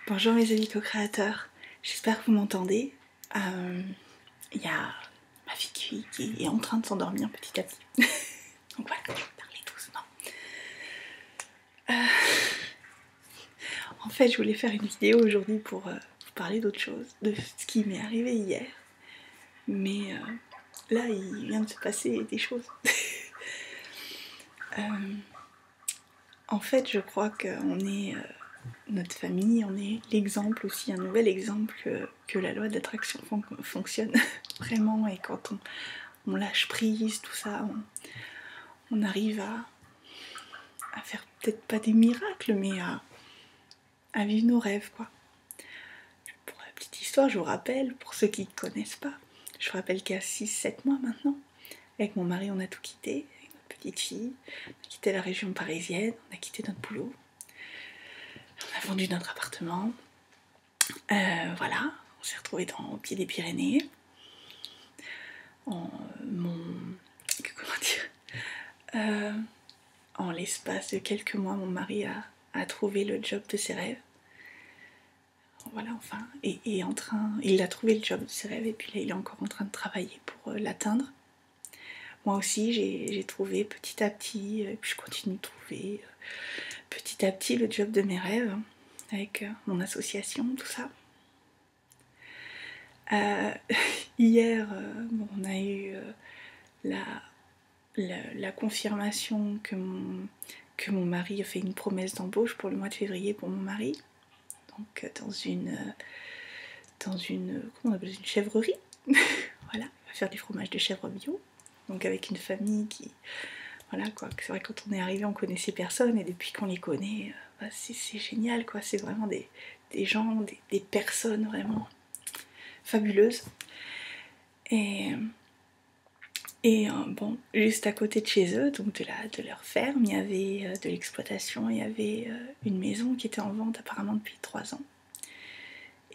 Bonjour mes amis co-créateurs, j'espère que vous m'entendez. Il y a ma fille qui est en train de s'endormir petit à petit. Donc voilà, je vais parler doucement. En fait, je voulais faire une vidéo aujourd'hui pour vous parler d'autre chose, de ce qui m'est arrivé hier. Mais là, il vient de se passer des choses. En fait, je crois qu'on est... notre famille, on est l'exemple aussi, un nouvel exemple que la loi d'attraction fonctionne vraiment, et quand on lâche prise, tout ça, on arrive à faire peut-être pas des miracles, mais à vivre nos rêves, quoi. Pour la petite histoire, je vous rappelle, pour ceux qui ne connaissent pas, je vous rappelle qu'il y a 6-7 mois maintenant, avec mon mari, on a tout quitté, avec notre petite fille, on a quitté la région parisienne, on a quitté notre boulot, on a vendu notre appartement, voilà, on s'est retrouvés au pied des Pyrénées. En l'espace de quelques mois, mon mari a trouvé le job de ses rêves. Voilà, enfin, il a trouvé le job de ses rêves, et puis là, il est encore en train de travailler pour l'atteindre. Moi aussi, j'ai trouvé petit à petit, et puis je continue de trouver petit à petit le job de mes rêves, avec mon association, tout ça. Hier, on a eu la confirmation que mon mari a fait une promesse d'embauche pour le mois de février pour mon mari, donc dans une comment on appelle, une chèvrerie. Voilà, il va faire du fromage de chèvre bio, donc avec une famille qui, voilà quoi, c'est vrai que quand on est arrivé on connaissait personne, et depuis qu'on les connaît, c'est génial quoi, c'est vraiment des gens, des personnes vraiment fabuleuses. Et bon, juste à côté de chez eux, donc de leur ferme, il y avait de l'exploitation, il y avait une maison qui était en vente apparemment depuis 3 ans.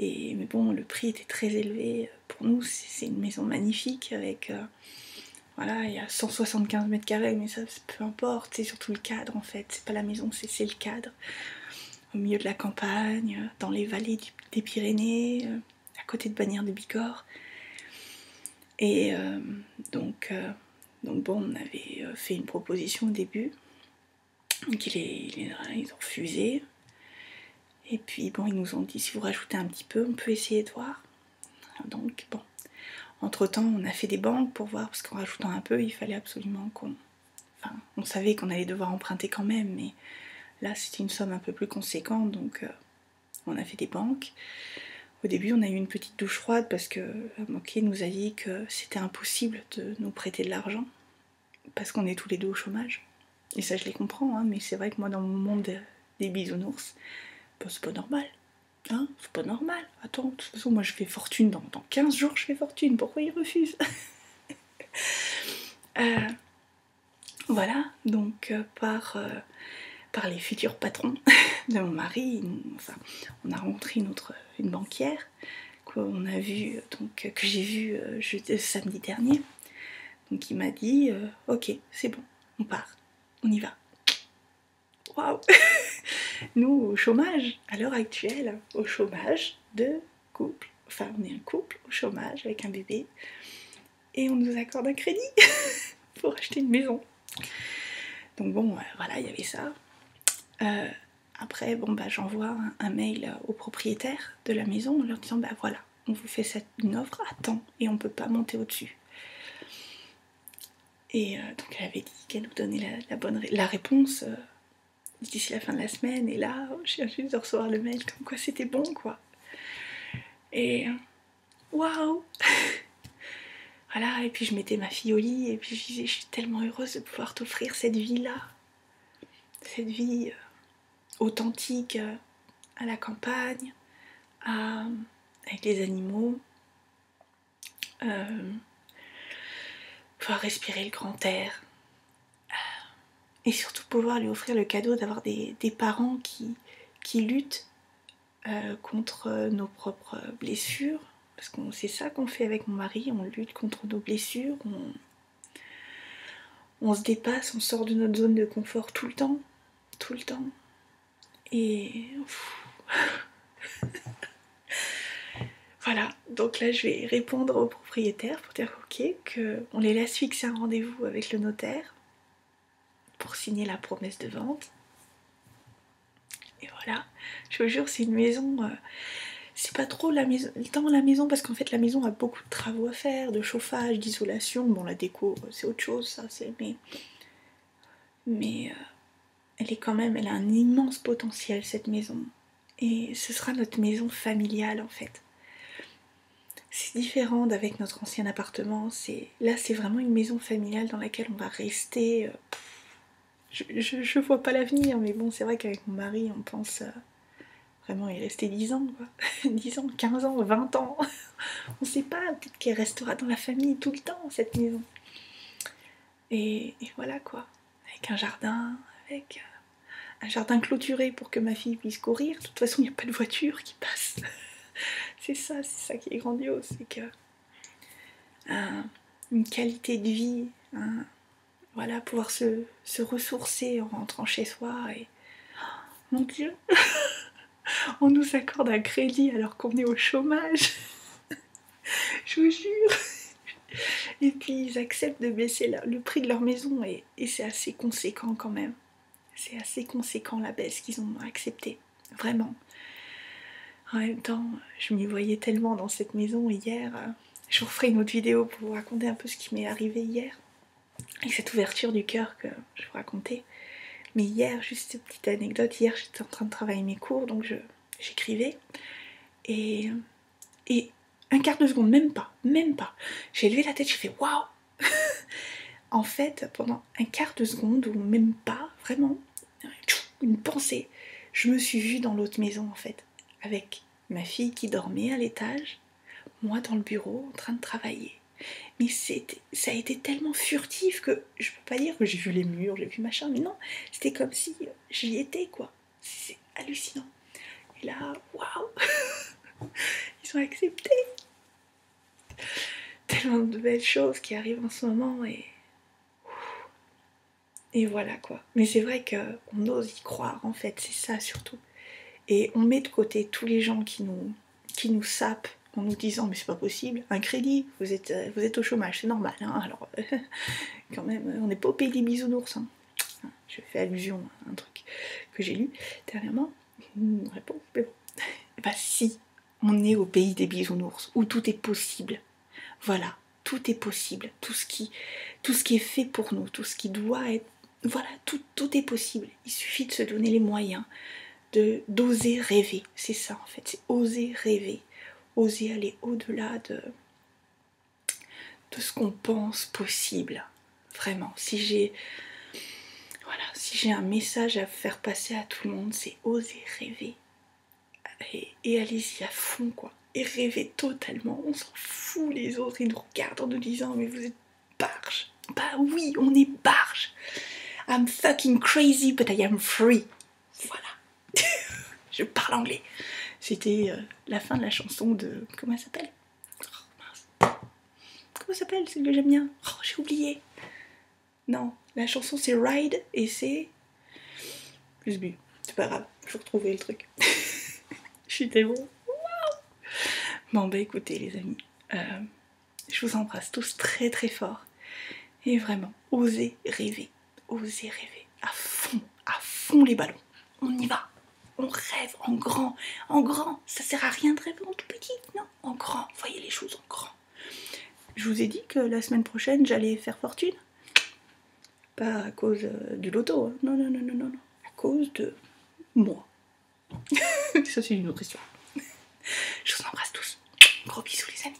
Mais bon, le prix était très élevé. Pour nous, c'est une maison magnifique avec... voilà, il y a 175 mètres carrés, mais ça, peu importe, c'est surtout le cadre en fait. C'est pas la maison, c'est le cadre. Au milieu de la campagne, dans les vallées des Pyrénées, à côté de Bagnères de Bigorre. Et donc bon, on avait fait une proposition au début, donc ils ont refusé. Et puis bon, ils nous ont dit, si vous rajoutez un petit peu, on peut essayer de voir. Donc bon, entre-temps, on a fait des banques pour voir, parce qu'en rajoutant un peu, il fallait absolument on savait qu'on allait devoir emprunter quand même, mais là, c'était une somme un peu plus conséquente, donc on a fait des banques. Au début, on a eu une petite douche froide parce que Moquet nous a dit que c'était impossible de nous prêter de l'argent parce qu'on est tous les deux au chômage. Et ça, je les comprends, hein, mais c'est vrai que moi, dans mon monde des bisounours, c'est pas normal. Hein, c'est pas normal. Attends, de toute façon, moi, je fais fortune dans 15 jours, je fais fortune. Pourquoi ils refusent? Voilà, donc par les futurs patrons de mon mari, on a rencontré une banquière qu'on a vue, donc que j'ai vue samedi dernier. Donc il m'a dit ok, c'est bon, on part, on y va. Waouh. Nous, au chômage, à l'heure actuelle, au chômage de couple, enfin on est un couple au chômage avec un bébé, et on nous accorde un crédit pour acheter une maison. Donc bon, voilà, il y avait ça. Après, bon, j'envoie un mail au propriétaire de la maison en leur disant, voilà, on vous fait une offre à temps et on peut pas monter au-dessus. Et donc elle avait dit qu'elle nous donnait la réponse d'ici la fin de la semaine, et là, je viens juste de recevoir le mail comme quoi c'était bon, quoi. Et waouh. Voilà, et puis je mettais ma fille au lit, et puis je disais, je suis tellement heureuse de pouvoir t'offrir cette vie-là. Cette vie authentique, à la campagne, avec les animaux, pouvoir respirer le grand air, et surtout pouvoir lui offrir le cadeau d'avoir des parents qui luttent contre nos propres blessures, parce que c'est ça qu'on fait avec mon mari, on lutte contre nos blessures, on se dépasse, on sort de notre zone de confort tout le temps, et Donc là je vais répondre au propriétaire pour dire ok, qu'on les laisse fixer un rendez-vous avec le notaire pour signer la promesse de vente. Et voilà, je vous jure, c'est une maison, c'est pas trop la maison parce qu'en fait la maison a beaucoup de travaux à faire, de chauffage, d'isolation. Bon, la déco c'est autre chose, ça c'est, mais elle est quand même, elle a un immense potentiel cette maison. Et ce sera notre maison familiale en fait. C'est différent d'avec notre ancien appartement. Là c'est vraiment une maison familiale dans laquelle on va rester. Je vois pas l'avenir, mais bon, c'est vrai qu'avec mon mari on pense vraiment y rester 10 ans quoi. 10 ans, 15 ans, 20 ans. On sait pas, peut-être qu'elle restera dans la famille tout le temps cette maison. Et voilà quoi. Avec un jardin, avec un jardin clôturé pour que ma fille puisse courir. De toute façon, il n'y a pas de voiture qui passe. C'est ça qui est grandiose, c'est que une qualité de vie, voilà, pouvoir se ressourcer en rentrant chez soi. Et oh, mon Dieu, on nous accorde un crédit alors qu'on est au chômage. Je vous jure. Et puis ils acceptent de baisser le prix de leur maison et c'est assez conséquent quand même. C'est assez conséquent la baisse qu'ils ont acceptée, vraiment. En même temps, je m'y voyais tellement dans cette maison hier. Je vous referai une autre vidéo pour vous raconter un peu ce qui m'est arrivé hier. Avec cette ouverture du cœur que je vous racontais. Mais hier, juste une petite anecdote, hier j'étais en train de travailler mes cours, donc j'écrivais. Et un quart de seconde, même pas. J'ai levé la tête, j'ai fait waouh. En fait, pendant un quart de seconde, ou même pas, vraiment, une pensée, je me suis vue dans l'autre maison en fait. Avec ma fille qui dormait à l'étage, moi dans le bureau en train de travailler. Mais ça a été tellement furtif que je peux pas dire que j'ai vu les murs, j'ai vu machin, mais non, c'était comme si j'y étais quoi. C'est hallucinant. Et là, waouh, ils ont accepté. Tellement de belles choses qui arrivent en ce moment et voilà quoi. Mais c'est vrai qu'on ose y croire en fait, c'est ça surtout. Et on met de côté tous les gens qui nous sapent en nous disant mais c'est pas possible, un crédit, vous êtes au chômage, c'est normal, hein, alors quand même, on n'est pas au pays des bisounours. Hein. Je fais allusion à un truc que j'ai lu dernièrement, une réponse, mais bon. Bah si, on est au pays des bisounours, où tout est possible. Voilà, tout est possible, tout ce qui est fait pour nous, tout ce qui doit être, voilà, tout est possible. Il suffit de se donner les moyens, d'oser rêver, c'est ça en fait, c'est oser rêver, oser aller au-delà de ce qu'on pense possible. Vraiment, si j'ai un message à faire passer à tout le monde, c'est oser rêver. Et allez-y à fond quoi. Et rêver totalement. On s'en fout les autres, ils nous regardent en nous disant mais vous êtes barge. Bah oui, on est barge. I'm fucking crazy but I am free. Voilà. Je parle anglais. C'était la fin de la chanson de... Comment elle s'appelle? Oh, mince. Comment s'appelle celle que j'aime bien? Oh, j'ai oublié. Non, la chanson c'est Ride et c'est... Plus bu. C'est pas grave, je vais retrouver le truc. Je suis tellement... Bon bah écoutez les amis, je vous embrasse tous très très fort. Et vraiment, osez rêver à fond les ballons. On y va, on rêve en grand, ça sert à rien de rêver en tout petit, non, en grand, voyez les choses en grand. Je vous ai dit que la semaine prochaine j'allais faire fortune. Pas à cause du loto, hein. Non, à cause de moi. Ça c'est une autre histoire. Je vous embrasse tous. Gros bisous les amis.